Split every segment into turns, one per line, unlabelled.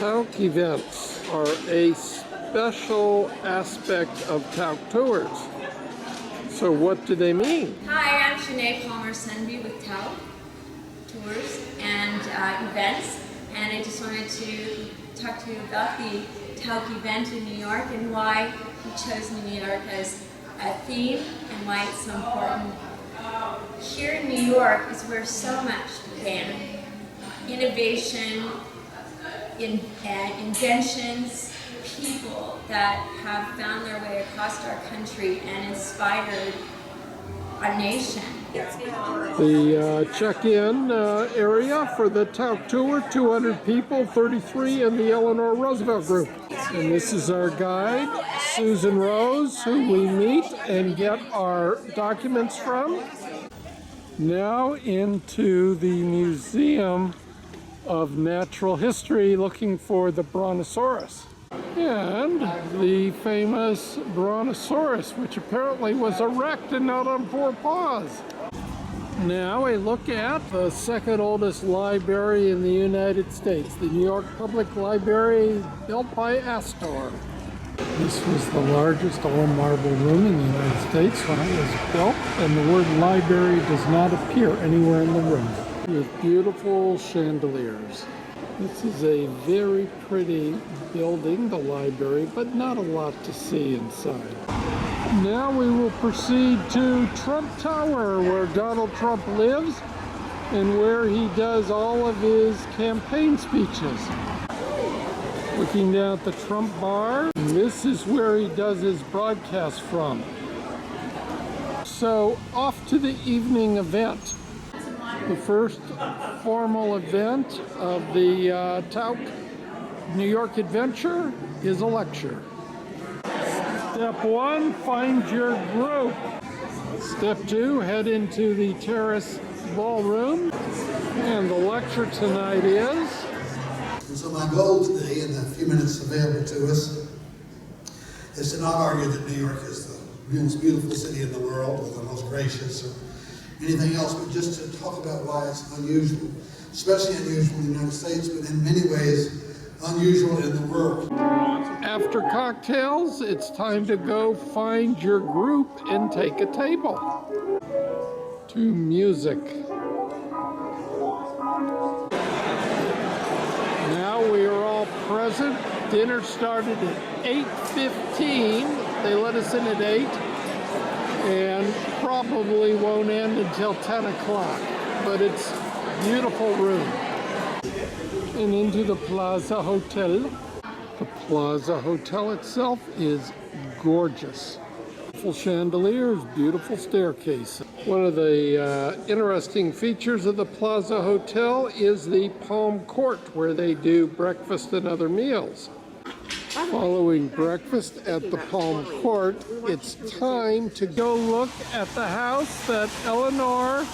Tauck events are a special aspect of Tauck tours. So what do they mean?
Hi, I'm Sinead Palmer-Sunby with Tauck Tours and Events, and I just wanted to talk to you about the Tauck event in New York and why we chose New York as a theme and why it's so important. Here in New York is where so much began. Innovation, inventions, people that have found their way across our country and inspired our nation.
The check-in area for the Tauck tour, 200 people, 33 in the Eleanor Roosevelt group. And this is our guide, Susan Rose, who we meet and get our documents from. Now into the Museum of Natural History, looking for the Brontosaurus. And the famous Brontosaurus, which apparently was erect and not on four paws. Now a look at the second oldest library in the United States, the New York Public Library, built by Astor. This was the largest all-marble room in the United States when it was built, and the word library does not appear anywhere in the room. With beautiful chandeliers. This is a very pretty building, the library, but not a lot to see inside. Now we will proceed to Trump Tower, where Donald Trump lives and where he does all of his campaign speeches. Looking down at the Trump Bar, this is where he does his broadcast from. So off to the evening event. The first formal event of the Tauck New York Adventure is a lecture. Step 1, find your group. Step 2, head into the terrace ballroom. And the lecture tonight is...
And so my goal today, in the few minutes available to us, is to not argue that New York is the most beautiful city in the world, or the most gracious, or anything else, but just to talk about why it's unusual, especially unusual in the United States, but in many ways unusual in the world.
After cocktails, it's time to go find your group and take a table. To music. Now we are all present. Dinner started at 8:15. They let us in at 8. And probably won't end until 10 o'clock, but it's a beautiful room. And into the Plaza Hotel. The Plaza Hotel itself is gorgeous. Beautiful chandeliers, beautiful staircase. One of the interesting features of the Plaza Hotel is the Palm Court, where they do breakfast and other meals. Following breakfast at the Palm Court, it's time to go look at the house that Eleanor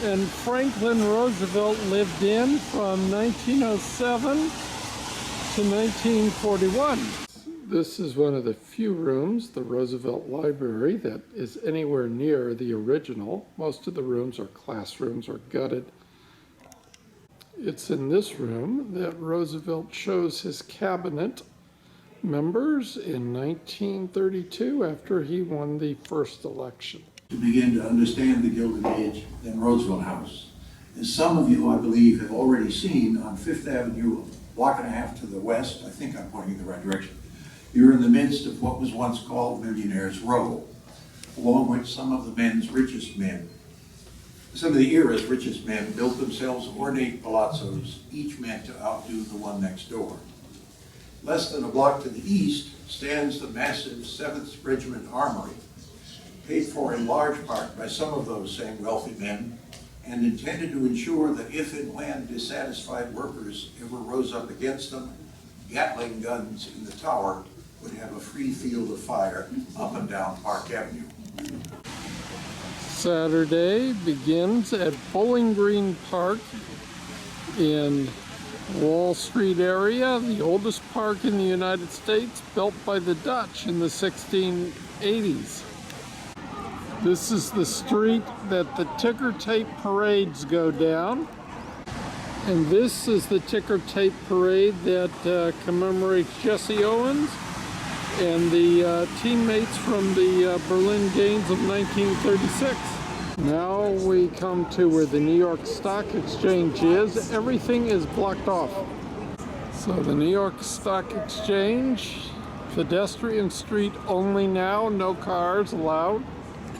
and Franklin Roosevelt lived in from 1907 to 1941. This is one of the few rooms, the Roosevelt Library, that is anywhere near the original. Most of the rooms are classrooms or gutted. It's in this room that Roosevelt chose his cabinet members in 1932 after he won the first election.
To begin to understand the Gilded Age than Roosevelt House. As some of you, I believe, have already seen on Fifth Avenue, a block and a half to the west, I think I'm pointing in the right direction, you're in the midst of what was once called Millionaire's Row, along which some of the era's richest men built themselves ornate palazzos, each meant to outdo the one next door. Less than a block to the east stands the massive 7th Regiment Armory, paid for in large part by some of those same wealthy men, and intended to ensure that if and when dissatisfied workers ever rose up against them, Gatling guns in the tower would have a free field of fire up and down Park Avenue.
Saturday begins at Bowling Green Park in Wall Street area, the oldest park in the United States, built by the Dutch in the 1680s. This is the street that the ticker tape parades go down. And this is the ticker tape parade that commemorates Jesse Owens and the teammates from the Berlin Games of 1936. Now we come to where the New York Stock Exchange is. Everything is blocked off. So the New York Stock Exchange, pedestrian street only now, no cars allowed.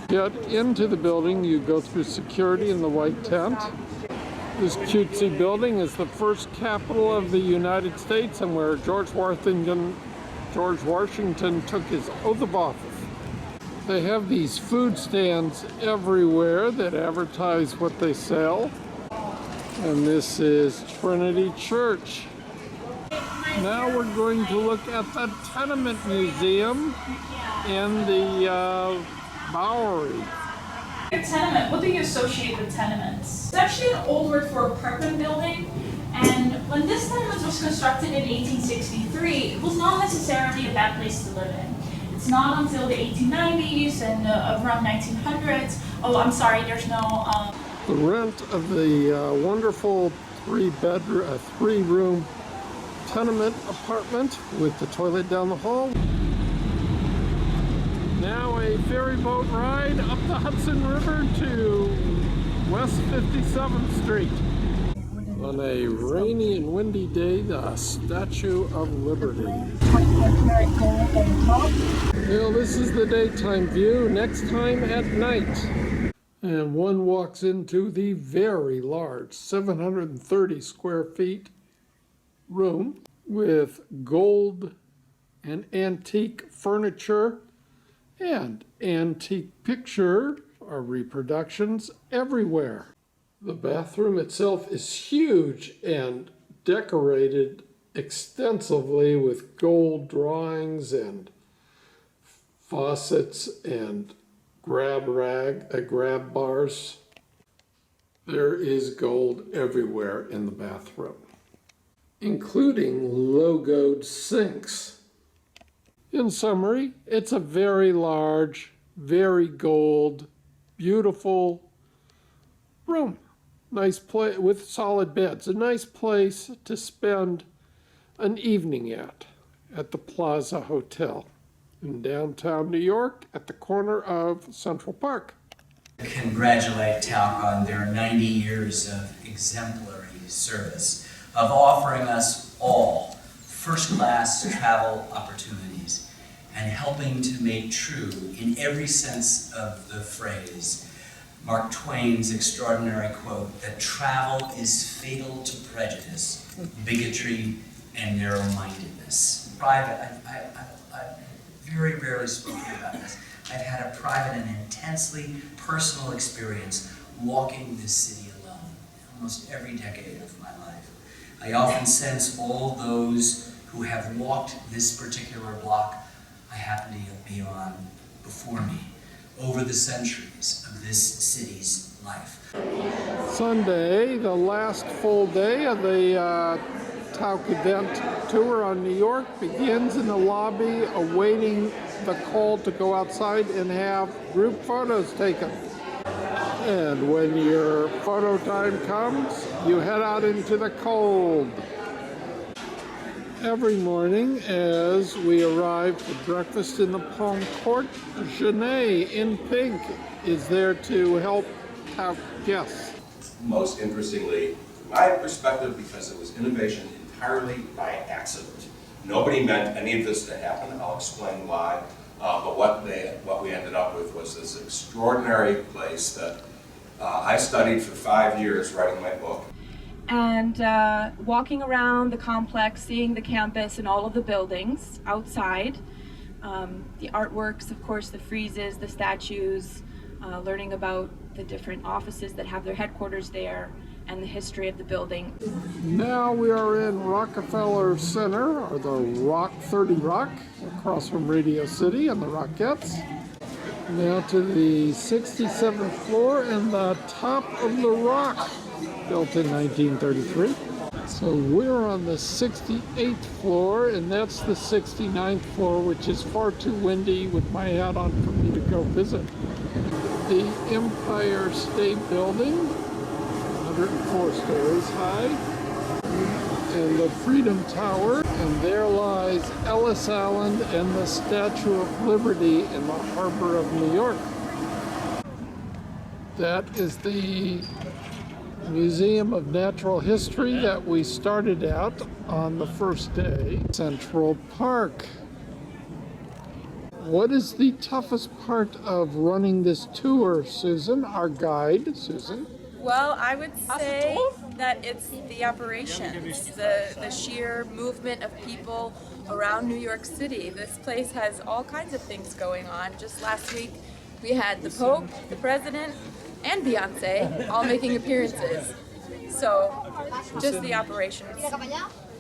Get into the building, you go through security in the white tent. This cutesy building is the first Capitol of the United States and where George Washington took his oath of office. They have these food stands everywhere that advertise what they sell. And this is Trinity Church. Now we're going to look at the Tenement Museum in the Bowery.
Tenement, what do you associate with tenements? It's actually an old word for apartment building, and when this tenement was constructed in 1863, it was not necessarily a bad place to live in. It's not until the 1890s and around 1900s. Oh, I'm sorry, there's no...
The rent of the wonderful three-room tenement apartment with the toilet down the hall. Now a ferry boat ride up the Hudson River to West 57th Street. On a rainy and windy day, the Statue of Liberty. Well, this is the daytime view. Next time at night. And one walks into the very large 730 square feet room with gold and antique furniture and antique picture or reproductions everywhere. The bathroom itself is huge and decorated extensively with gold drawings and faucets and grab bars. There is gold everywhere in the bathroom, including logoed sinks. In summary, it's a very large, very gold, beautiful room. Nice place with solid beds. A nice place to spend an evening at the Plaza Hotel in downtown New York at the corner of Central Park.
Congratulate Tauck on their 90 years of exemplary service, of offering us all first-class travel opportunities and helping to make true, in every sense of the phrase, Mark Twain's extraordinary quote that travel is fatal to prejudice, bigotry, and narrow-mindedness. Private, I very rarely spoken about this. I've had a private and intensely personal experience walking this city alone, almost every decade of my life. I often sense all those who have walked this particular block I happen to be on before me, over the centuries of this city's life.
Sunday, the last full day of the Tauck Event tour on New York begins in the lobby awaiting the call to go outside and have group photos taken. And when your photo time comes, you head out into the cold. Every morning as we arrive for breakfast in the Palm Court, Janae in pink is there to help Tauck guests.
Most interestingly, from my perspective, because it was innovation entirely by accident. Nobody meant any of this to happen. I'll explain why. But what we ended up with was this extraordinary place that I studied for 5 years writing my book.
And walking around the complex, seeing the campus and all of the buildings outside, the artworks, of course, the friezes, the statues, learning about the different offices that have their headquarters there, and the history of the building.
Now we are in Rockefeller Center, or the Rock 30 Rock, across from Radio City and the Rockettes. Now to the 67th floor and the top of the Rock, built in 1933. So we're on the 68th floor, and that's the 69th floor, which is far too windy with my hat on for me to go visit. The Empire State Building, 104 stories high. and the Freedom Tower, and there lies Ellis Island and the Statue of Liberty in the harbor of New York. That is the Museum of Natural History that we started out on the first day. Central Park. What is the toughest part of running this tour, Susan? Our guide, Susan.
Well, I would say that it's the operations, the sheer movement of people around New York City. This place has all kinds of things going on. Just last week, we had the Pope, the President, and Beyonce all making appearances. So, just the operations.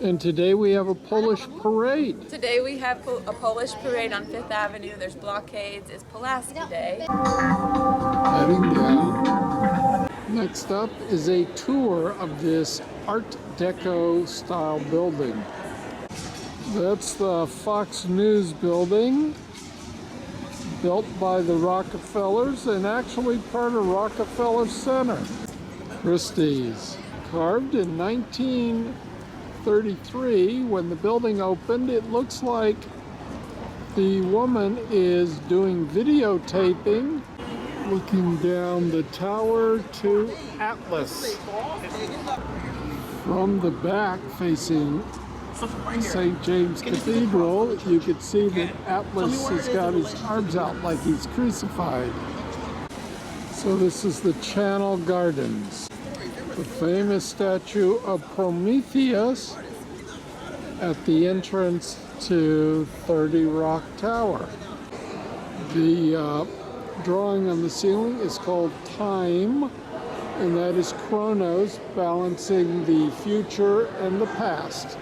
And today we have a Polish parade.
Today we have a Polish parade on Fifth Avenue. There's blockades. It's Pulaski Day.
Heading down. Next up is a tour of this Art Deco style building. That's the Fox News building, built by the Rockefellers and actually part of Rockefeller Center. Christie's, carved in 1933 when the building opened. It looks like the woman is doing videotaping, looking down the tower to Atlas. From the back facing St. James Cathedral, you could see that Atlas has got his arms out like he's crucified. So this is the Channel Gardens, the famous statue of Prometheus at the entrance to 30 Rock Tower. The drawing on the ceiling is called Time, and that is Chronos balancing the future and the past.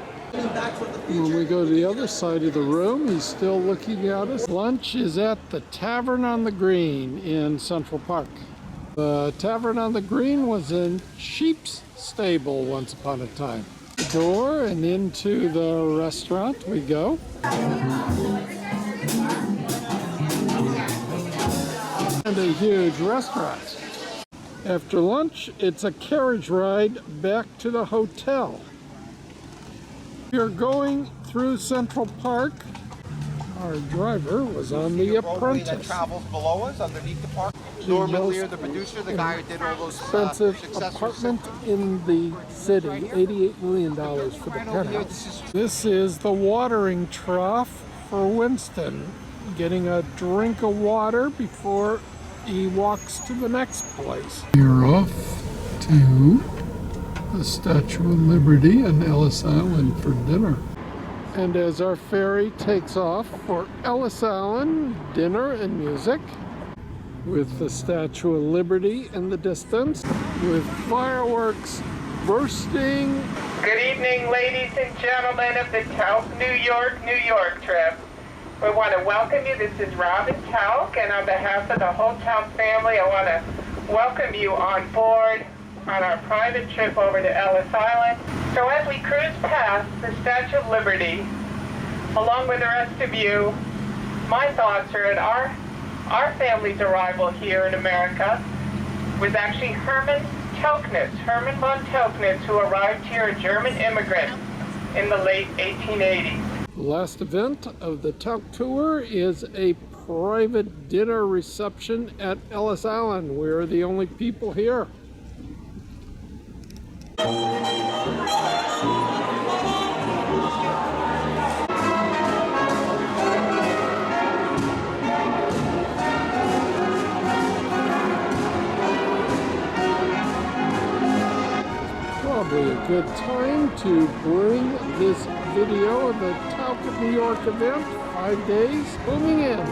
When we go to the other side of the room, he's still looking at us. Lunch is at the Tavern on the Green in Central Park. The Tavern on the Green was in Sheep's Stable once upon a time. The door and into the restaurant we go. And a huge restaurant. After lunch, it's a carriage ride back to the hotel. We're going through Central Park. Our driver was on The Apprentice.
That travels below us underneath the park. Norm Miller, the producer, the guy who did all those
expensive apartment in the city, $88 million for the penthouse. This is the watering trough for Winston, getting a drink of water before he walks to the next place. We're off to the Statue of Liberty and Ellis Island for dinner. And as our ferry takes off for Ellis Island, dinner and music, with the Statue of Liberty in the distance, with fireworks bursting.
Good evening, ladies and gentlemen of the Tauck New York trip. We want to welcome you. This is Robin Tauck, and on behalf of the whole Tauck family, I want to welcome you on board on our private trip over to Ellis Island. So as we cruise past the Statue of Liberty, along with the rest of you, my thoughts are at our family's arrival here in America was actually Hermann von Taucknitz, who arrived here, a German immigrant, in the late 1880s.
The last event of the Tauck tour is a private dinner reception at Ellis Island. We're the only people here. Probably a good time to bring this video of the Tauck NY Event, 5 days, booming in.